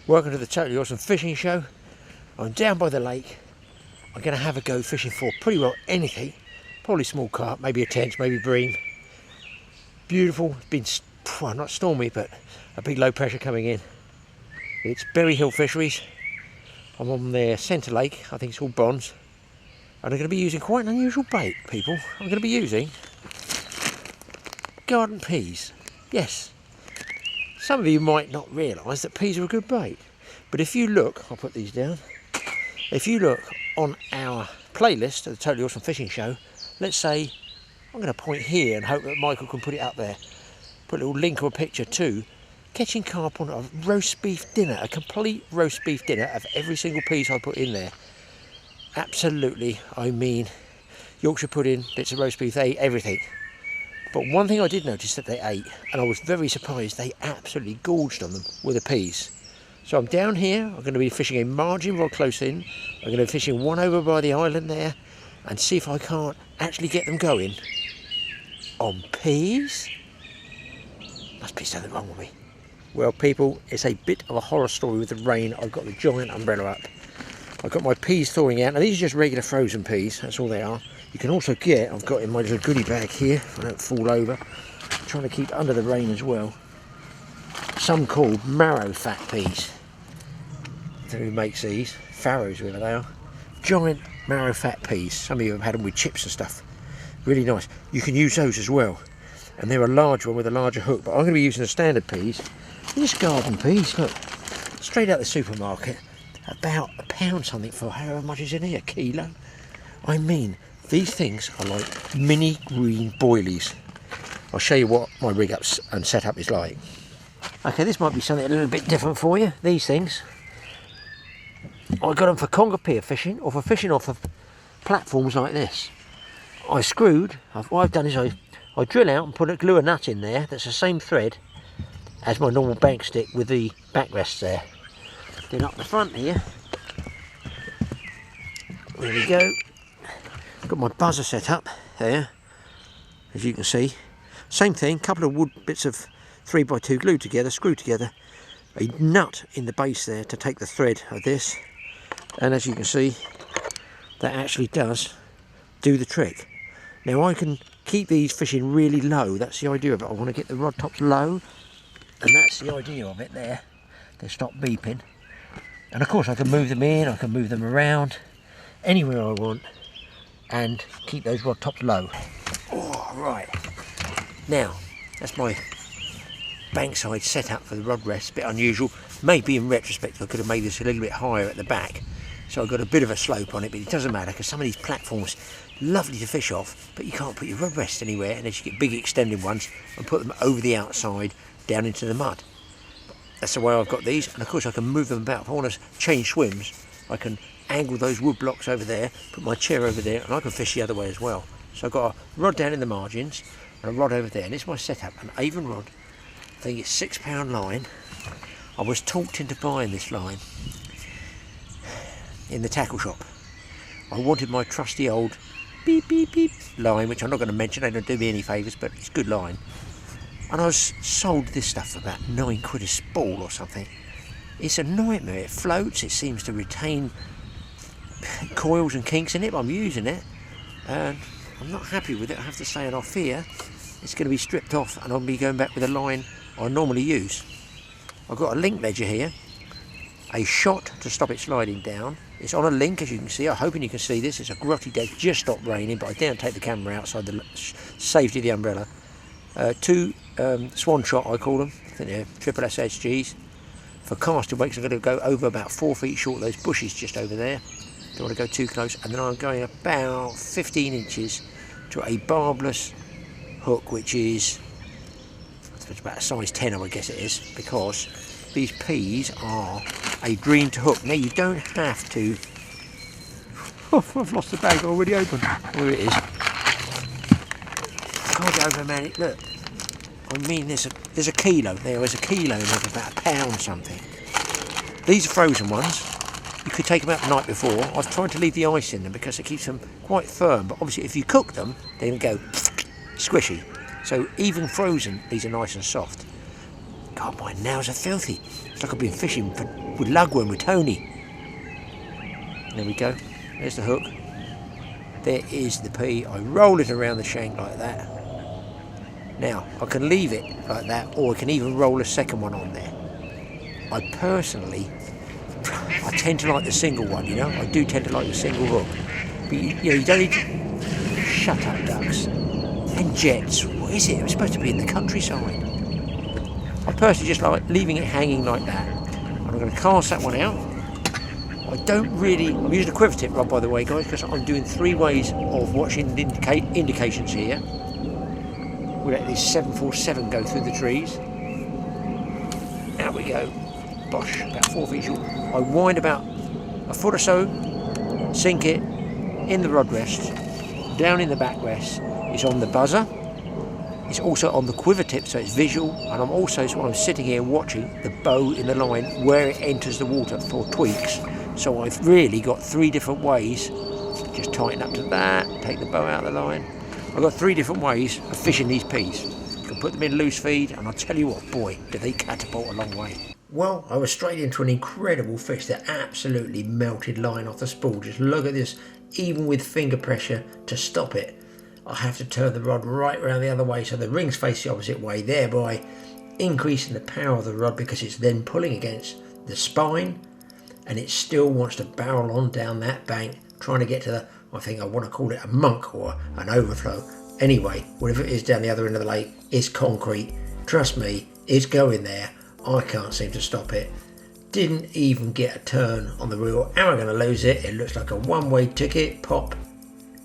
Welcome to the Totally Awesome Fishing Show. I'm down by the lake. I'm going to have a go fishing for pretty well anything. Probably small carp, maybe a tench, maybe bream. Beautiful. It's been, well, not stormy, but a big low pressure coming in. It's Berry Hill Fisheries. I'm on their centre lake. I think it's called Bronze. And I'm going to be using quite an unusual bait, people. I'm going to be using garden peas. Yes. Some of you might not realise that peas are a good bait. But if you look, I'll put these down. If you look on our playlist of the Totally Awesome Fishing Show, let's say, I'm going to point here and hope that Michael can put it up there. Put a little link or a picture to catching carp on a roast beef dinner, a complete roast beef dinner of every single piece I put in there. Absolutely, I mean, Yorkshire pudding, bits of roast beef, they ate everything. But one thing I did notice that they ate, and I was very surprised, they absolutely gorged on them with the peas. So I'm down here, I'm going to be fishing a margin rod close in. I'm going to be fishing one over by the island there and see if I can't actually get them going on peas. Must be something wrong with me. Well, people, it's a bit of a horror story with the rain. I've got the giant umbrella up. I've got my peas thawing out. Now these are just regular frozen peas, that's all they are. You can also get, I've got in my little goodie bag here, if I don't fall over, I'm trying to keep under the rain as well, some called marrow fat peas. I don't know who makes these, farrows whoever they are. Giant marrow fat peas. Some of you have had them with chips and stuff. Really nice. You can use those as well. And they're a large one with a larger hook, but I'm going to be using the standard peas. Just garden peas, look, straight out the supermarket. About £1 something for however much is in here, a kilo. I mean, these things are like mini green boilies. I'll show you what my rig up and setup is like. Okay, this might be something a little bit different for you. These things, I got them for conger pier fishing or for fishing off of platforms like this. I screwed, what I've done is I drill out and glue a nut in there that's the same thread as my normal bank stick with the backrests there. Then up the front here, there we go. Got my buzzer set up there, as you can see. Same thing, couple of wood bits of 3x2 glued together, screwed together. A nut in the base there to take the thread of this. And as you can see, that actually does do the trick. Now I can keep these fishing really low, that's the idea of it. I want to get the rod tops low, and that's the idea of it there. They stop beeping. And of course I can move them in, I can move them around, anywhere I want, and keep those rod tops low. Oh, right. Now, that's my bankside setup for the rod rest, a bit unusual. Maybe in retrospect I could have made this a little bit higher at the back, so I've got a bit of a slope on it, but it doesn't matter because some of these platforms, lovely to fish off, but you can't put your rod rest anywhere unless you get big extended ones and put them over the outside down into the mud. That's the way I've got these, and of course I can move them about. If I want to change swims, I can angle those wood blocks over there, put my chair over there, and I can fish the other way as well. So I've got a rod down in the margins and a rod over there, and it's my setup, an Avon rod. I think it's £6 line. I was talked into buying this line in the tackle shop. I wanted my trusty old beep beep beep line, which I'm not going to mention, they don't do me any favours, but it's a good line. And I was sold this stuff for about £9 a spool or something. It's a nightmare. It floats, it seems to retain coils and kinks in it, but I'm using it and I'm not happy with it, I have to say, and I fear it's going to be stripped off and I'll be going back with a line I normally use. I've got a link ledger here, a shot to stop it sliding down. It's on a link, as you can see. I'm hoping you can see this. It's a grotty day, just stopped raining, but I daren't take the camera outside the safety of the umbrella. Two swan shot, I call them. I think they're triple SHGs. For casting weights, I'm going to go over about 4 feet short of those bushes just over there. Don't want to go too close. And then I'm going about 15 inches to a barbless hook, which is, I suppose, about a size 10, I would guess it is, because these peas are a dream to hook. Now, you don't have to... Oh, I've lost the bag already open. There it is. Can't get over, man. Look, I mean, there's a kilo. There's a kilo in there, about £1 something. These are frozen ones. You could take them out the night before. I've tried to leave the ice in them because it keeps them quite firm. But obviously, if you cook them, they're going to go squishy. So even frozen, these are nice and soft. God, my nails are filthy. It's like I've been fishing with lugworm with Tony. There we go. There's the hook. There is the pea. I roll it around the shank like that. Now, I can leave it like that, or I can even roll a second one on there. I personally, I tend to like the single one, you know. I do tend to like the single hook. But you don't need to... Shut up, ducks. And jets. What is it? It's supposed to be in the countryside. I personally just like leaving it hanging like that. And I'm going to cast that one out. I don't really... I'm using a quiver tip rod, by the way, guys, because I'm doing 3 ways of watching the indications here. We let this 747 go through the trees. Out we go. Bosh, about 4 feet short. I wind about a foot or so, sink it in the rod rest, down in the backrest. It's on the buzzer. It's also on the quiver tip, so it's visual. And I'm also, so I'm sitting here watching the bow in the line where it enters the water for tweaks. So I've really got 3 different ways. Just tighten up to that, take the bow out of the line. I've got 3 different ways of fishing these peas. You can put them in loose feed, and I'll tell you what, boy, do they catapult a long way. Well, I was straight into an incredible fish that absolutely melted line off the spool. Just look at this, even with finger pressure to stop it. I have to turn the rod right around the other way so the rings face the opposite way, thereby increasing the power of the rod because it's then pulling against the spine and it still wants to barrel on down that bank, trying to get to the, I think I want to call it a monk or an overflow. Anyway, whatever it is down the other end of the lake, it's concrete. Trust me, it's going there. I can't seem to stop it. Didn't even get a turn on the reel. Am I going to lose it? It looks like a one-way ticket. Pop.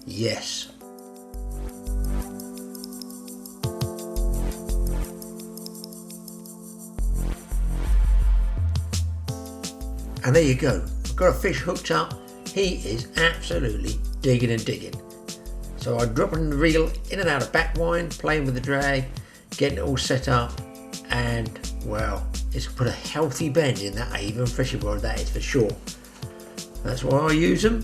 Yes. And there you go. I've got a fish hooked up. He is absolutely digging and digging. So I'm dropping the reel in and out of back wind, playing with the drag, getting it all set up, and well, it's put a healthy bend in that Avon fishing rod, that is for sure. That's why I use them.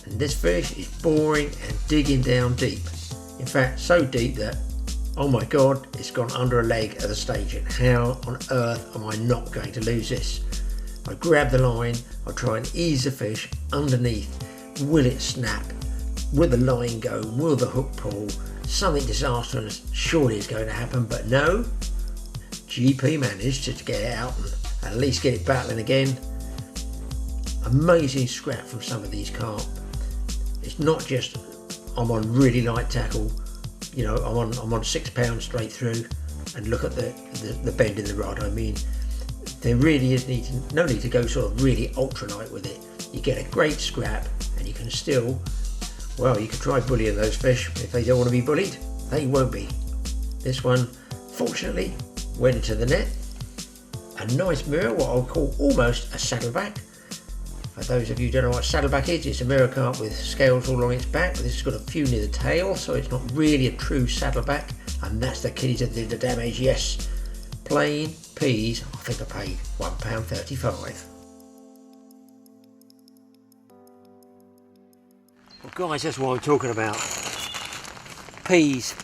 And this fish is boring and digging down deep. In fact, so deep that, oh my God, it's gone under a leg of the staging. How on earth am I not going to lose this? I grab the line, I try and ease the fish underneath. Will it snap? Will the line go? Will the hook pull? Something disastrous surely is going to happen, but no. GP managed to get it out and at least get it battling again. Amazing scrap from some of these carp. It's not just I'm on really light tackle, you know, I'm on 6 pounds straight through, and look at the bend in the rod. I mean, there really is no need to go sort of really ultralight with it. You get a great scrap and you can still, well, you can try bullying those fish. If they don't want to be bullied, they won't be. This one, fortunately, went into the net. A nice mirror, what I'll call almost a saddleback. For those of you who don't know what saddleback is, it's a mirror carp with scales all along its back, but this has got a few near the tail, so it's not really a true saddleback. And that's the kiddies that did the damage, yes. Plain peas, I think I paid £1.35. Well guys, that's what I'm talking about. Peas.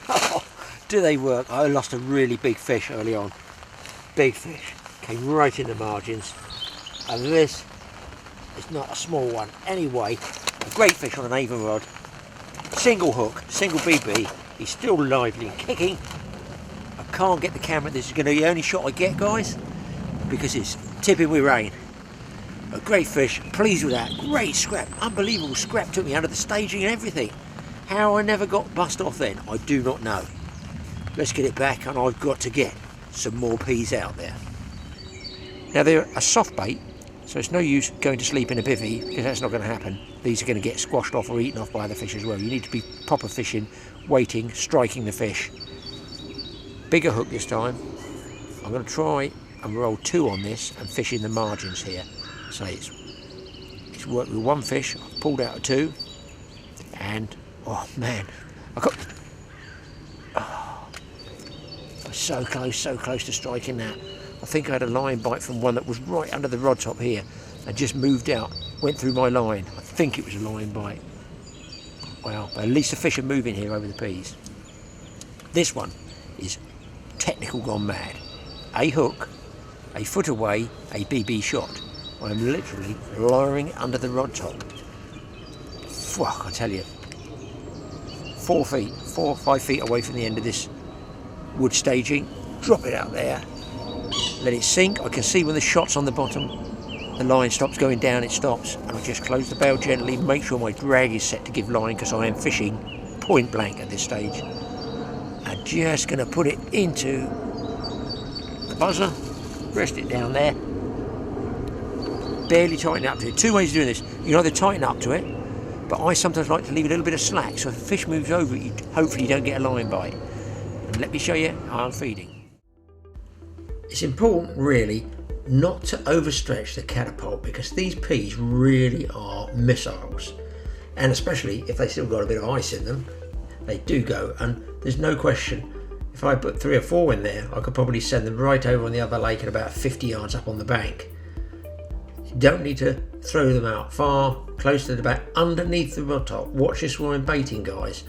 Oh, do they work? I lost a really big fish early on. Big fish. Came right in the margins. And this is not a small one. Anyway, a great fish on an Avon rod. Single hook, single BB. He's still lively and kicking. I can't get the camera. This is going to be the only shot I get, guys, because it's tipping with rain. A great fish, pleased with that. Great scrap, unbelievable scrap. Took me under the staging and everything. How I never got bust off then, I do not know. Let's get it back, and I've got to get some more peas out there. Now they're a soft bait, so it's no use going to sleep in a bivvy, because that's not going to happen. These are going to get squashed off or eaten off by other fish as well. You need to be proper fishing, waiting, striking the fish. Bigger hook this time. I'm going to try and roll 2 on this and fish in the margins here. So it's worked with 1 fish. I've pulled out a 2, and oh man, I was so close to striking that. I think I had a line bite from one that was right under the rod top here and just moved out, went through my line. I think it was a line bite. Well, but at least the fish are moving here over the peas. This one is technical gone mad. a hook, a foot away, a BB shot. I'm literally lowering under the rod top. Fuck, I tell you. 4 or 5 feet away from the end of this wood staging. Drop it out there. Let it sink. I can see when the shot's on the bottom, the line stops going down, it stops. And I just close the bail gently, make sure my drag is set to give line, because I am fishing point blank at this stage. I'm just going to put it into the buzzer, rest it down there, barely tighten up to it. 2 ways of doing this. You can either tighten up to it, but I sometimes like to leave a little bit of slack, so if a fish moves over it, hopefully you don't get a line bite. And let me show you how I'm feeding. It's important really not to overstretch the catapult, because these peas really are missiles, and especially if they still got a bit of ice in them, they do go. And there's no question, if I put 3 or 4 in there, I could probably send them right over on the other lake at about 50 yards up on the bank. You don't need to throw them out far, close to the back, underneath the rod top. Watch this while I'm baiting, guys.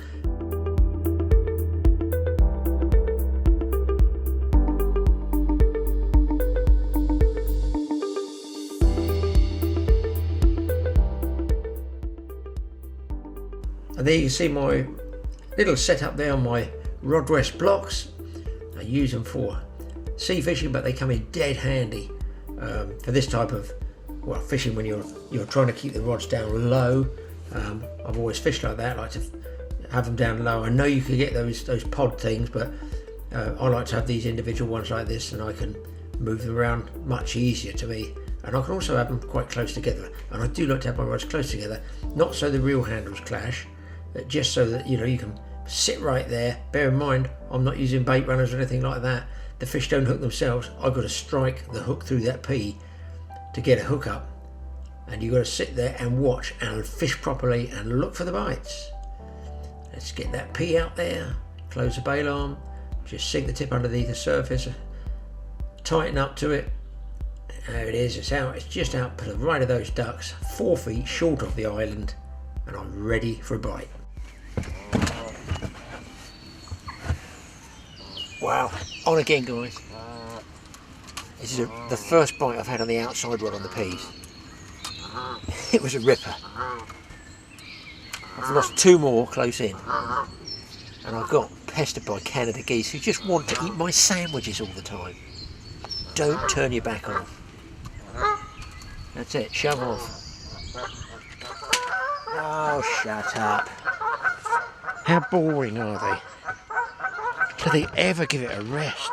And there you can see my little setup there on my rod rest blocks. I use them for sea fishing, but they come in dead handy for this type of fishing when you're trying to keep the rods down low. I've always fished like that. I like to have them down low. I know you can get those pod things, but I like to have these individual ones like this, and I can move them around much easier to me. And I can also have them quite close together. And I do like to have my rods close together, not so the reel handles clash, but just so that you can sit right there. Bear in mind, I'm not using bait runners or anything like that. The fish don't hook themselves. I've got to strike the hook through that pea to get a hook up, and you've got to sit there and watch and fish properly and look for the bites. Let's get that pea out there, close the bail arm, just sink the tip underneath the surface, tighten up to it. There it is, it's out, it's just out to the right of those ducks, 4 feet short of the island, and I'm ready for a bite. Wow, on again, guys. This is the first bite I've had on the outside rod on the peas. It was a ripper. I've lost 2 more close in, and I've got pestered by Canada geese who just want to eat my sandwiches all the time. Don't turn your back on them. That's it, shove off. Oh, shut up. How boring are they? Do they ever give it a rest?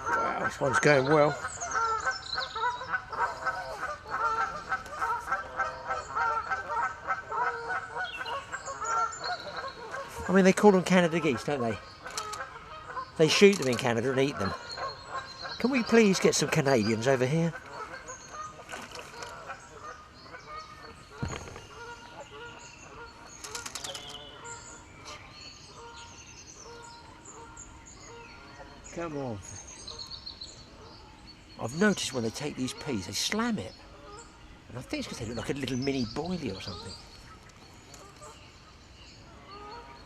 Wow, this one's going well. I mean, they call them Canada geese, don't they? They shoot them in Canada and eat them. Can we please get some Canadians over here? Come on. I've noticed when they take these peas, they slam it. And I think it's because they look like a little mini boilie or something.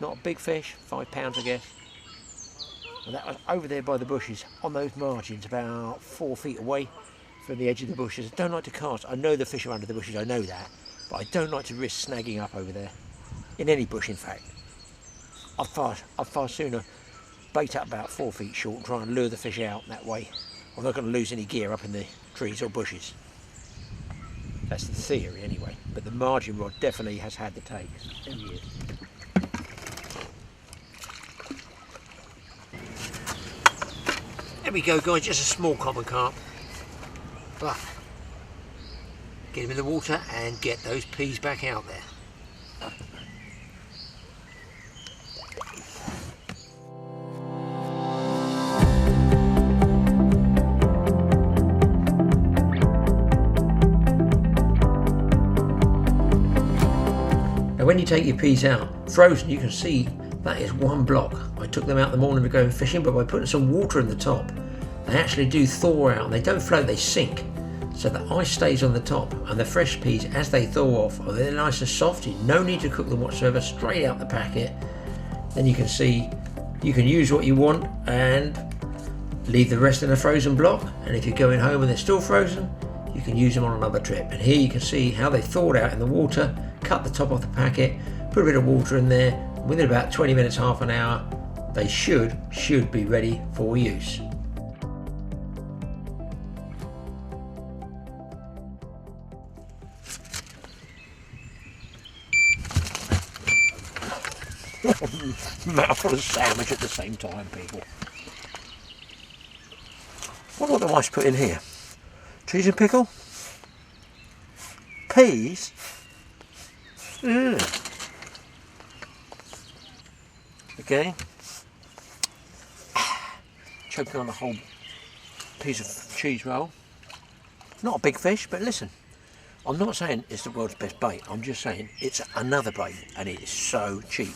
Not a big fish, 5 pounds I guess. And that was over there by the bushes, on those margins, about 4 feet away from the edge of the bushes. I don't like to cast. I know the fish are under the bushes, I know that. But I don't like to risk snagging up over there. In any bush, in fact. I'd far sooner bait up about 4 feet short and try and lure the fish out that way. I'm not going to lose any gear up in the trees or bushes. That's the theory anyway. But the margin rod definitely has had the take. There he is. There we go, guys, just a small common carp. But get him in the water and get those peas back out there. Now when you take your peas out, frozen, you can see that is one block. I took them out the morning to go fishing, but by putting some water in the top, they actually do thaw out and they don't float, they sink. so the ice stays on the top, and the fresh peas, as they thaw off, are they're nice and soft. No need to cook them whatsoever, straight out the packet. Then you can see you can use what you want and leave the rest in a frozen block, and if you're going home and they're still frozen, you can use them on another trip. And here you can see how they thawed out in the water. Cut the top off the packet, put a bit of water in there. Within about 20 minutes, half an hour, they should be ready for use. Mouthful of sandwich at the same time, people. What do I put in here? Cheese and pickle? Peas? Again, choking on a whole piece of cheese roll. Not a big fish, but listen, I'm not saying it's the world's best bait. I'm just saying it's another bait, and it is so cheap.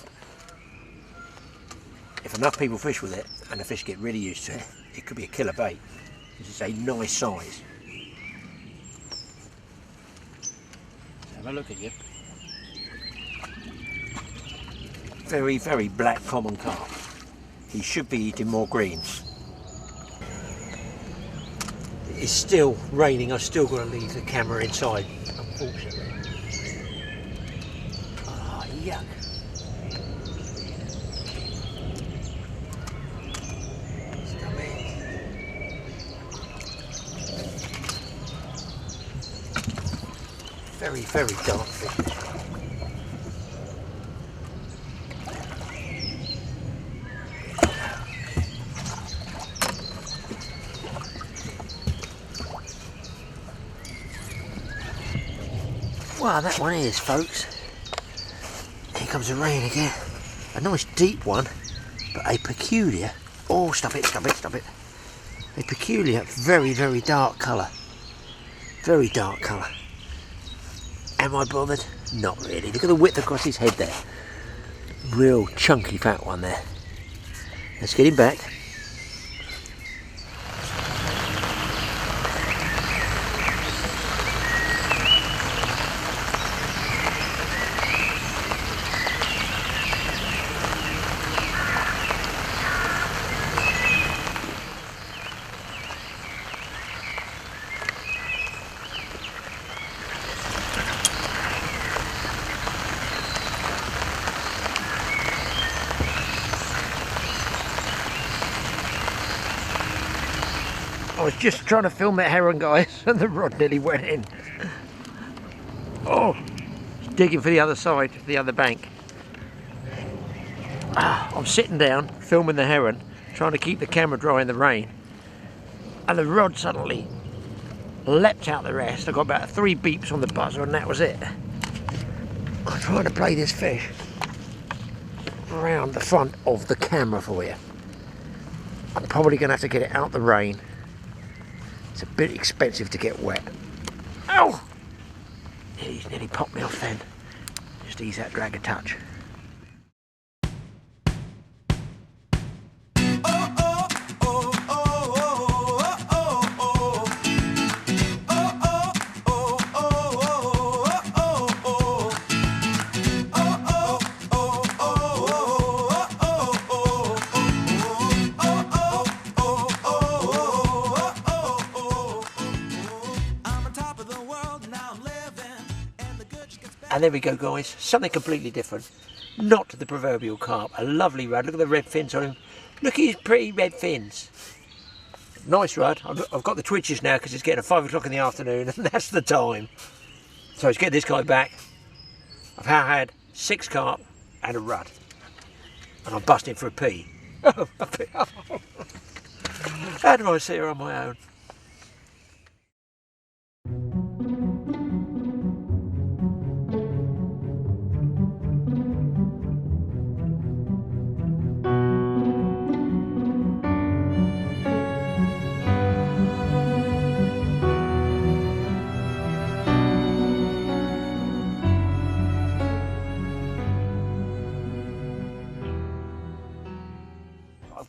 If enough people fish with it and the fish get really used to it, it could be a killer bait. This is a nice size. Let's have a look at you. Very, very black common carp. He should be eating more greens. It's still raining. I've still got to leave the camera inside, unfortunately. Ah, yuck. Very, very dark fish. Well, that one is, folks. Here comes the rain again. A nice deep one, but a peculiar... Oh, stop it, stop it, stop it. A peculiar, very, very dark colour. Very dark colour. Am I bothered? Not really. Look at the width across his head there. Real chunky fat one there. Let's get him back. I was just trying to film that heron, guys, and the rod nearly went in. Oh, it's digging for the other side, the other bank. I'm sitting down, filming the heron, trying to keep the camera dry in the rain, and the rod suddenly leapt out the rest. I got about 3 beeps on the buzzer, and that was it. I'm trying to play this fish around the front of the camera for you. I'm probably going to have to get it out the rain. It's a bit expensive to get wet. Ow! He's nearly popped me off then. Just ease that drag a touch. And there we go, guys, something completely different. Not the proverbial carp, a lovely rudd. Look at the red fins on him. Look at his pretty red fins. Nice rudd. I've got the twitches now because it's getting 5 o'clock in the afternoon and that's the time. So let's get this guy back. I've now had 6 carp and a rudd. And I'm busting for a pea. Oh, a pea. How do I see her on my own?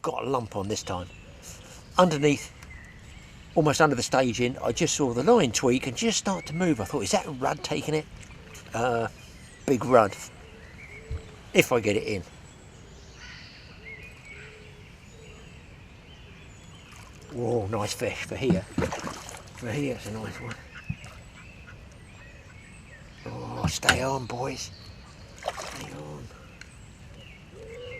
Got a lump on this time. Underneath almost under the staging, I just saw the line tweak and just start to move. I thought, is that a rudd taking it? Big rudd. If I get it in. Whoa, nice fish for here. For here, it's a nice one. Oh, stay on, boys. Stay on.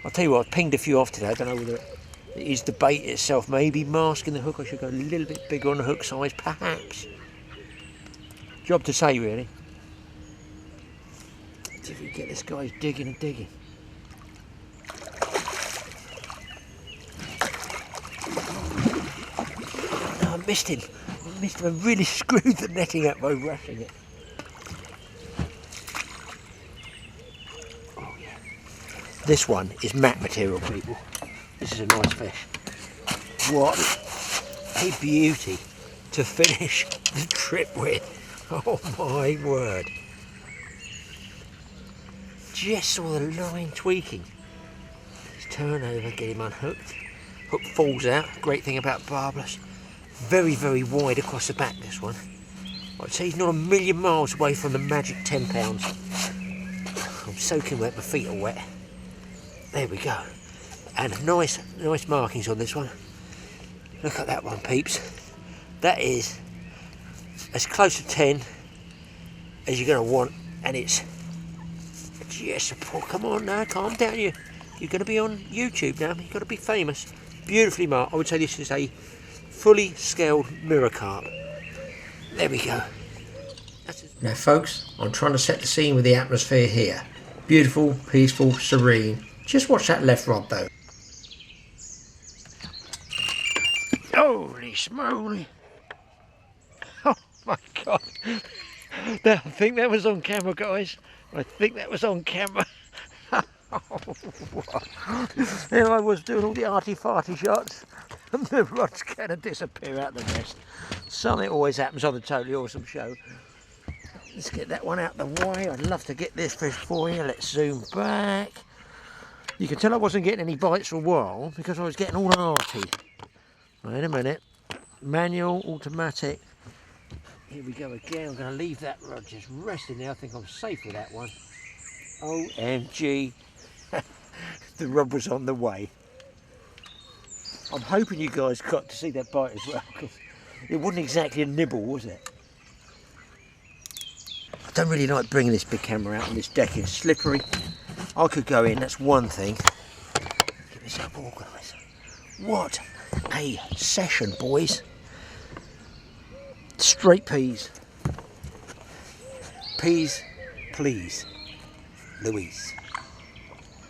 I'll tell you what, I've pinged a few off today. I don't know whether it is the bait itself. Maybe masking the hook. I should go a little bit bigger on the hook size, perhaps. Job to say, really. See if we get this guy digging and digging. No, I missed him. I really screwed the netting up by rushing it. Oh yeah. This one is mat material, people. This is a nice fish. What a beauty to finish the trip with. Oh my word. Just saw the line tweaking. Just turn over, get him unhooked. Hook falls out. Great thing about barbless. Very, very wide across the back, this one. I'd say he's not a million miles away from the magic 10 pounds. I'm soaking wet, my feet are wet. There we go. And nice markings on this one. Look at that one, peeps. That is as close to 10 as you're going to want, and it's just, oh, come on now, calm down. You're going to be on YouTube now. You've got to be famous. Beautifully marked. I would say this is a fully scaled mirror carp. There we go. Now folks, I'm trying to set the scene with the atmosphere here. Beautiful, peaceful, serene. Just watch that left rod though. Holy smoly. Oh my God. I think that was on camera, guys. I think that was on camera. There I was doing all the arty-farty shots and the rod's going to disappear out the nest. Something always happens on the Totally Awesome show. Let's get that one out the way. I'd love to get this fish for you. Let's zoom back. You can tell I wasn't getting any bites for a while because I was getting all arty. Wait a minute. Manual, automatic. Here we go again. I'm going to leave that rod just resting there. I think I'm safe with that one. OMG. The rod was on the way. I'm hoping you guys got to see that bite as well, because it wasn't exactly a nibble, was it? I don't really like bringing this big camera out on this deck. It's slippery. I could go in, that's one thing. Get myself organised. What a session, boys. Straight peas. Peas, please. Louise.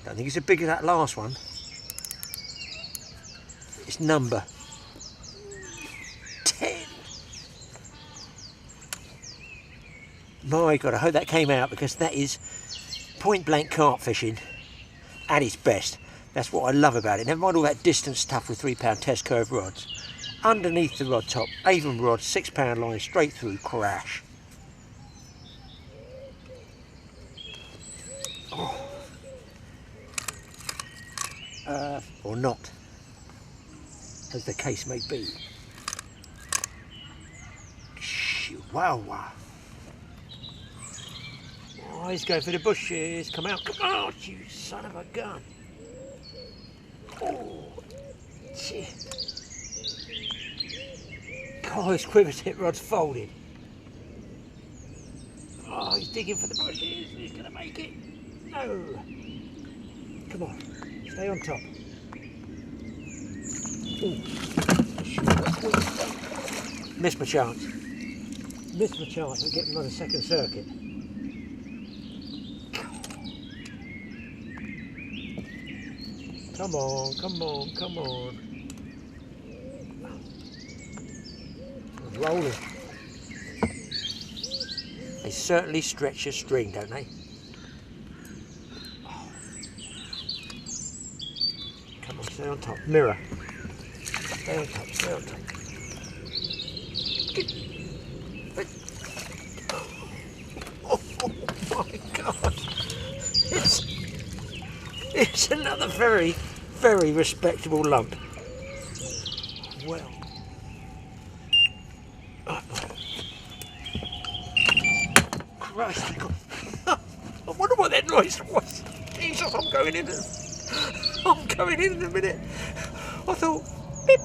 Don't think it's as big as that last one. It's number 10. My God, I hope that came out, because that is point blank carp fishing at its best. That's what I love about it. Never mind all that distance stuff with 3-pound test curve rods. Underneath the rod top, Avon rod, 6-pound line, straight through, crash. Oh. Or not, as the case may be. Chihuahua. Oh, he's going for the bushes. Come out, come out, you son of a gun. Oh, shit. Oh, his quiver tip rod's folded. Oh, he's digging for the bushes. He's going to make it. No. Come on, stay on top. Ooh. Missed my chance. Missed my chance of getting on a second circuit. Come on, come on, come on. Rolling. They certainly stretch a string, don't they? Oh. Come on, stay on top. Mirror. Stay on top, stay on top. Oh my God. It's another very, very respectable lump. Well, I wonder what that noise was. Jesus, I'm going in. I'm going in a minute. I thought, beep.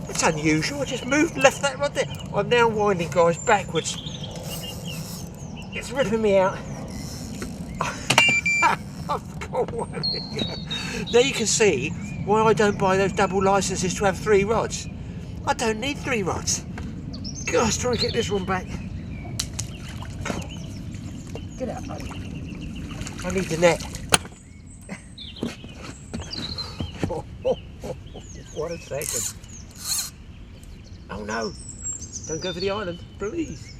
It's unusual. I just moved, left that rod there. I'm now winding, guys, backwards. It's ripping me out. I've got one. Now you can see why I don't buy those double licenses to have 3 rods. I don't need 3 rods. Gosh, try and get this one back. Get out, buddy. I need the net. What a second. Oh no, don't go for the island, please.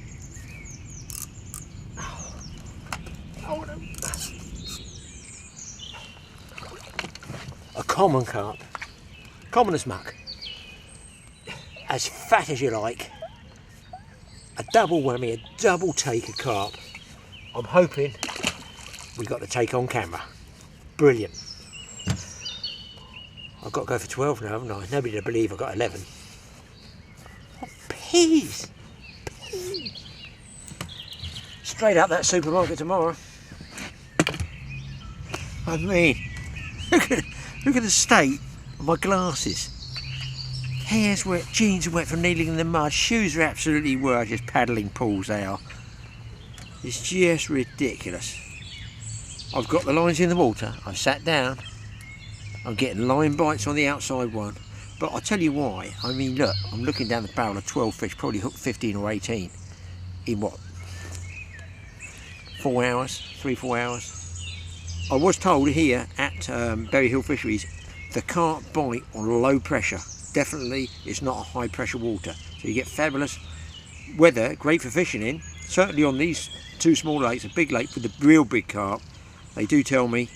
Oh no. A common carp, common as muck, as fat as you like, a double whammy, a double take of carp. I'm hoping we got the take on camera. Brilliant. I've got to go for 12 now, haven't I? Nobody to believe I got 11. Oh, peas! Peas! Straight up that supermarket tomorrow. I mean, look at the state of my glasses. Hair's wet, jeans are wet from kneeling in the mud, shoes are absolutely wet, just paddling pools they are. It's just ridiculous. I've got the lines in the water, I've sat down, I'm getting line bites on the outside one, but I'll tell you why. I mean, look, I'm looking down the barrel of 12 fish, probably hooked 15 or 18 in what, 4 hours, 3-4 hours. I was told here at Berry Hill Fisheries, the carp bite on low pressure. Definitely it's not a high pressure water, so you get fabulous weather, great for fishing in. Certainly on these 2 small lakes, a big lake with the real big carp, they do tell me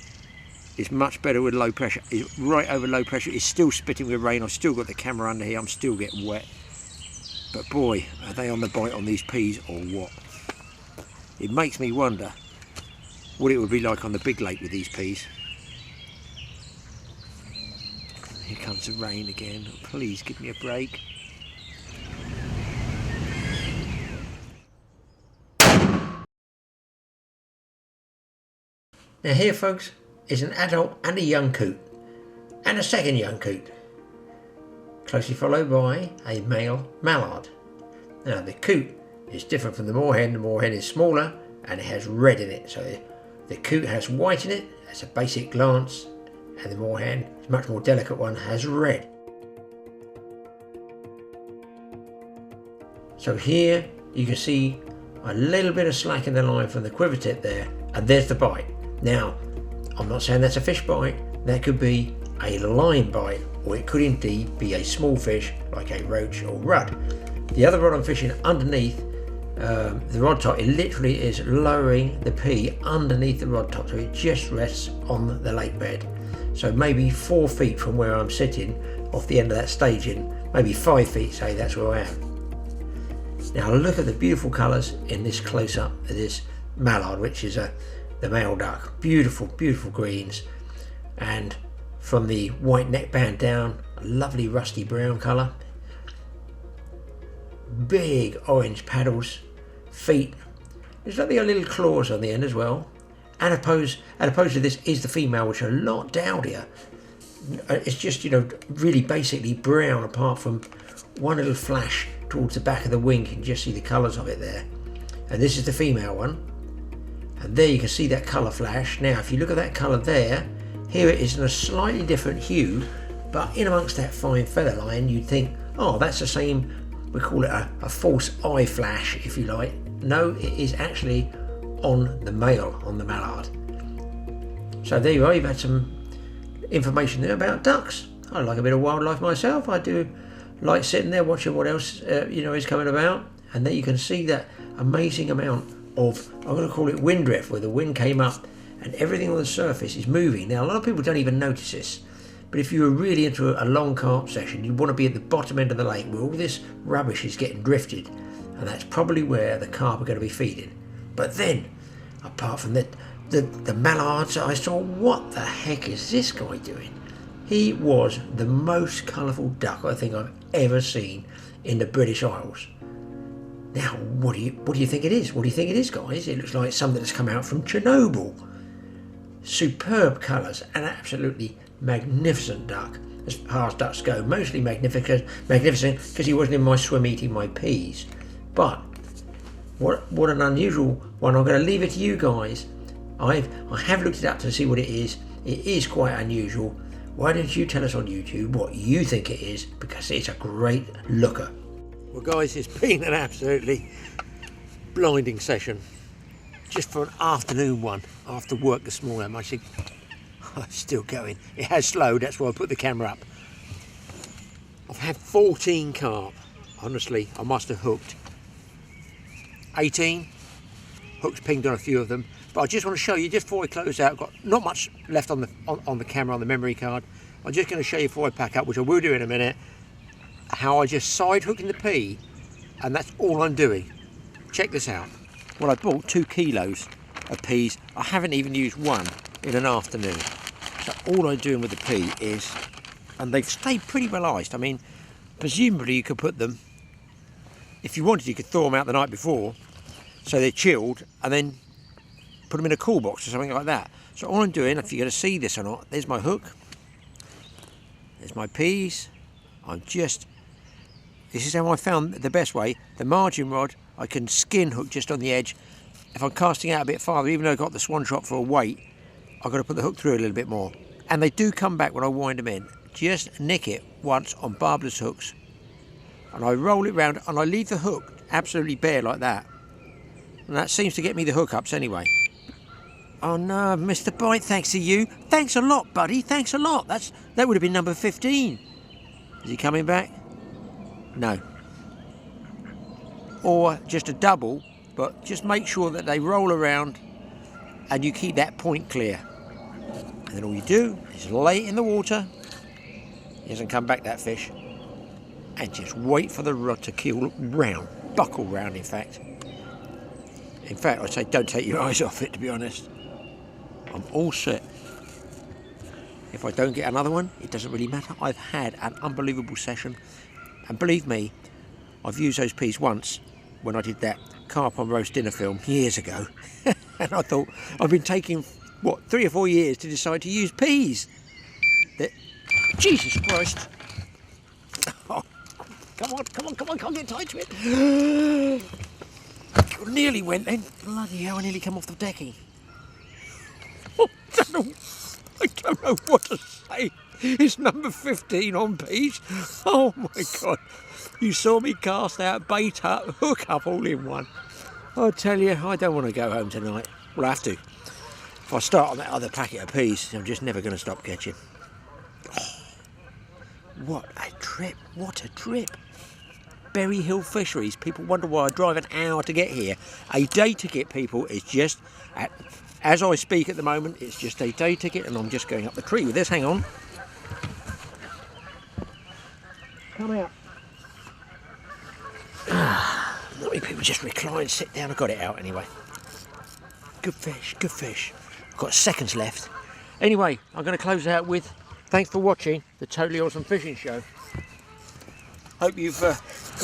it's much better with low pressure. It's right over low pressure. It's still spitting with rain. I've still got the camera under here. I'm still getting wet. But boy, are they on the bite on these peas or what? It makes me wonder what it would be like on the big lake with these peas. Here comes the rain again. Please give me a break. Now here, folks, is an adult and a young coot, and a second young coot, closely followed by a male mallard. Now the coot is different from the moorhen. The moorhen is smaller and it has red in it, so the coot has white in it. That's a basic glance, and the moorhen, a much more delicate one, has red. So here you can see a little bit of slack in the line from the quiver tip there, and there's the bite. Now, I'm not saying that's a fish bite. That could be a line bite, or it could indeed be a small fish like a roach or rudd. The other rod I'm fishing underneath the rod top, it literally is lowering the pea underneath the rod top, so it just rests on the lake bed. So maybe 4 feet from where I'm sitting off the end of that staging, maybe 5 feet, say, that's where I am. Now look at the beautiful colours in this close-up of this mallard, which is the male duck. Beautiful, beautiful greens, and from the white neck band down, a lovely rusty brown colour. Big orange paddles, feet. There's like a little claws on the end as well. And opposed to this is the female, which are a lot dowdier. It's just, you know, really basically brown, apart from one little flash towards the back of the wing. You can just see the colours of it there. And this is the female one. And there you can see that colour flash. Now, if you look at that colour there, here it is in a slightly different hue, but in amongst that fine feather line, you'd think, oh, that's the same. We call it a false eye flash, if you like. No, it is actually on the male, on the mallard. So there you are, you've had some information there about ducks. I like a bit of wildlife myself. I do like sitting there watching what else is coming about. And there you can see that amazing amount of, I'm going to call it wind drift, where the wind came up and everything on the surface is moving. Now, a lot of people don't even notice this, but if you were really into a long carp session, you'd want to be at the bottom end of the lake where all this rubbish is getting drifted, and that's probably where the carp are going to be feeding. But then, apart from the mallards, I saw, what the heck is this guy doing? He was the most colourful duck I think I've ever seen in the British Isles. Now, what do you think it is? What do you think it is, guys? It looks like something that's come out from Chernobyl. Superb colours, an absolutely magnificent duck, as far as ducks go. Mostly magnificent because he wasn't in my swim eating my peas. But what an unusual one. I'm going to leave it to you guys. I have looked it up to see what it is. It is quite unusual. Why don't you tell us on YouTube what you think it is, because it's a great looker. Well guys, it's been an absolutely blinding session. Just for an afternoon one, after work this morning. I'm actually still going. It has slowed, that's why I put the camera up. I've had 14 carp. Honestly, I must have hooked 18. Hooks pinged on a few of them. But I just want to show you, just before I close out, I've got not much left on the camera, on the memory card. I'm just going to show you before I pack up, which I will do in a minute, how I just side hook in the pea, and that's all I'm doing. Check this out. Well, I bought 2 kilos of peas. I haven't even used one in an afternoon. So all I'm doing with the pea is, and they've stayed pretty well iced. I mean, presumably you could put them, if you wanted, you could thaw them out the night before, so they're chilled, and then put them in a cool box or something like that. So all I'm doing, if you're going to see this or not, there's my hook, there's my peas. This is how I found the best way. The margin rod, I can skin hook just on the edge. If I'm casting out a bit farther, even though I've got the swan shot for a weight, I've got to put the hook through a little bit more. And they do come back when I wind them in. Just nick it once on barbless hooks, and I roll it round, and I leave the hook absolutely bare like that. And that seems to get me the hookups anyway. Oh no, I've missed the bite thanks to you. Thanks a lot, buddy, thanks a lot. That would have been number 15. Is he coming back? No. Or just a double, but just make sure that they roll around and you keep that point clear. And then all you do is lay it in the water. He hasn't come back, that fish. And just wait for the rod to keel round, buckle round in fact. In fact, I'd say don't take your eyes off it, to be honest. I'm all set. If I don't get another one, it doesn't really matter. I've had an unbelievable session. And believe me, I've used those peas once when I did that carp on roast dinner film years ago. And I thought, I've been taking, what, 3 or 4 years to decide to use peas. Jesus Christ. Oh, come on, can't get tight to it. Nearly went then. Bloody hell, I nearly come off the decking. Oh, I don't know what to say. It's number 15 on peas. Oh my God. You saw me cast out, bait up, hook up all in one. I tell you, I don't want to go home tonight. Well, I have to. If I start on that other packet of peas, I'm just never going to stop catching. Oh, what a trip, what a trip. Berry Hill Fisheries. People wonder why I drive an hour to get here. A day ticket, people, is just, as I speak at the moment, it's just a day ticket, and I'm just going up the tree with this. Hang on. Come out. Not many people just recline, sit down. I got it out anyway. Good fish, good fish. I've got seconds left. Anyway, I'm going to close out with thanks for watching the Totally Awesome Fishing Show. Hope you've got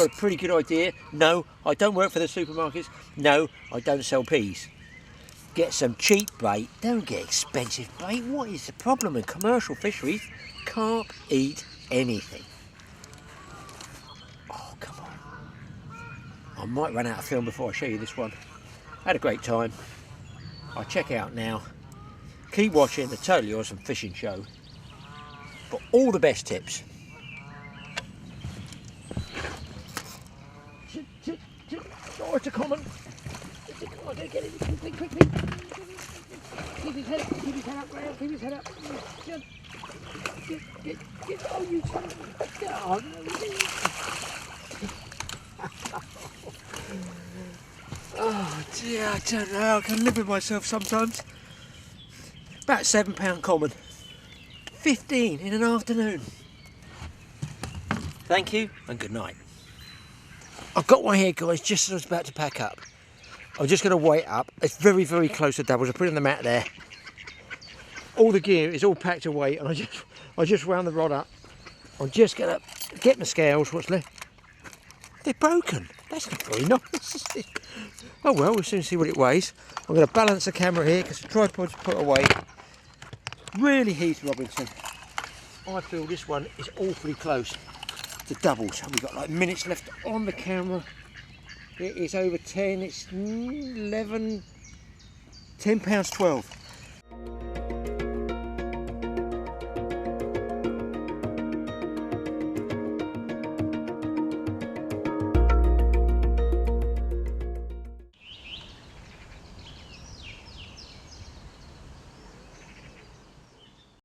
a pretty good idea. No, I don't work for the supermarkets. No, I don't sell peas. Get some cheap bait. Don't get expensive bait. What is the problem in commercial fisheries? Can't eat anything. Oh, come on. I might run out of film before I show you this one. Had a great time. I'll check out now. Keep watching the Totally Awesome Fishing Show for all the best tips. Oh, it's a common. I gotta get it. Quick. Keep his head up, Graeme. Keep his head up. Get. Oh, you son of a... Oh, oh dear, I don't know. I can live with myself sometimes. About £7 common. 15 in an afternoon. Thank you and good night. I've got one here, guys, just as I was about to pack up. I'm just going to weight up. It's very, very close to doubles. I put it on the mat there. All the gear is all packed away, and I just wound the rod up. I'm just going to get my scales. What's left? They're broken. That's not very nice. Oh well, we'll soon see what it weighs. I'm going to balance the camera here because the tripod's put away. Really heated, Robinson. I feel this one is awfully close to doubles. We've got like minutes left on the camera. It is over 10, it's 11, £10.12.